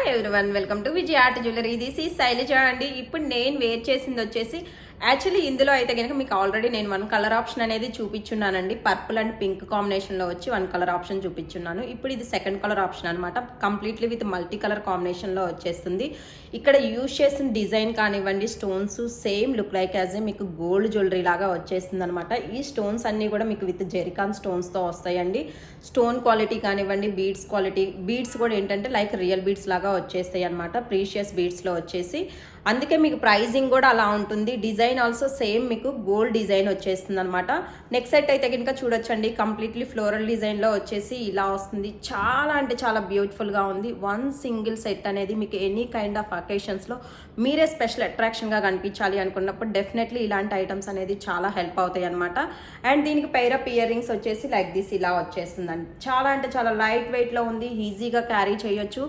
Hi everyone, welcome to Vijay art jewellery. This ఈ శైలజ అండి. ఇప్పుడు నేను వేర్ చేసింది వచ్చేసి యాక్చువల్లీ ఇందులో అయితే కనుక మీకు ఆల్రెడీ నేను వన్ కలర్ ఆప్షన్ అనేది చూపించున్నానండి. పర్పుల్ అండ్ పింక్ కాంబినేషన్లో వచ్చి వన్ కలర్ ఆప్షన్ చూపించున్నాను. ఇప్పుడు ఇది సెకండ్ కలర్ ఆప్షన్ అనమాట. కంప్లీట్లీ విత్ మల్టీ కలర్ కాంబినేషన్లో వచ్చేస్తుంది. ఇక్కడ యూజ్ చేసిన డిజైన్ కానివ్వండి, stones same look like as a మీకు గోల్డ్ జ్యువెలరీ లాగా వచ్చేస్తుంది అనమాట. ఈ స్టోన్స్ అన్నీ కూడా మీకు విత్ జెరికాన్ స్టోన్స్తో వస్తాయండి. స్టోన్ క్వాలిటీ కానివ్వండి, బీడ్స్ క్వాలిటీ, బీడ్స్ కూడా ఏంటంటే లైక్ రియల్ బీడ్స్ లాగా వచ్చేస్తాయి అనమాట. ప్రీషియస్ బీడ్స్లో వచ్చేసి అందుకే మీకు ప్రైజింగ్ కూడా అలా ఉంటుంది. డిజైన్ ఆల్సో సేమ్ మీకు గోల్డ్ డిజైన్ వచ్చేస్తుంది అనమాట. నెక్స్ట్ సెట్ అయితే కనుక చూడొచ్చండి, కంప్లీట్లీ ఫ్లోరల్ డిజైన్లో వచ్చేసి ఇలా వస్తుంది. చాలా అంటే చాలా బ్యూటిఫుల్గా ఉంది. వన్ సింగిల్ సెట్ అనేది మీకు ఎనీ కైండ్ ఆఫ్ అకేషన్స్లో మీరే స్పెషల్ అట్రాక్షన్గా కనిపించాలి అనుకున్నప్పుడు డెఫినెట్లీ ఇలాంటి ఐటమ్స్ అనేది చాలా హెల్ప్ అవుతాయి అనమాట. అండ్ దీనికి పైరప్ ఇయర్ రింగ్స్ వచ్చేసి లైక్ దిస్ ఇలా వచ్చేస్తుందండి. చాలా అంటే చాలా లైట్ వెయిట్లో ఉంది, ఈజీగా క్యారీ చేయొచ్చు.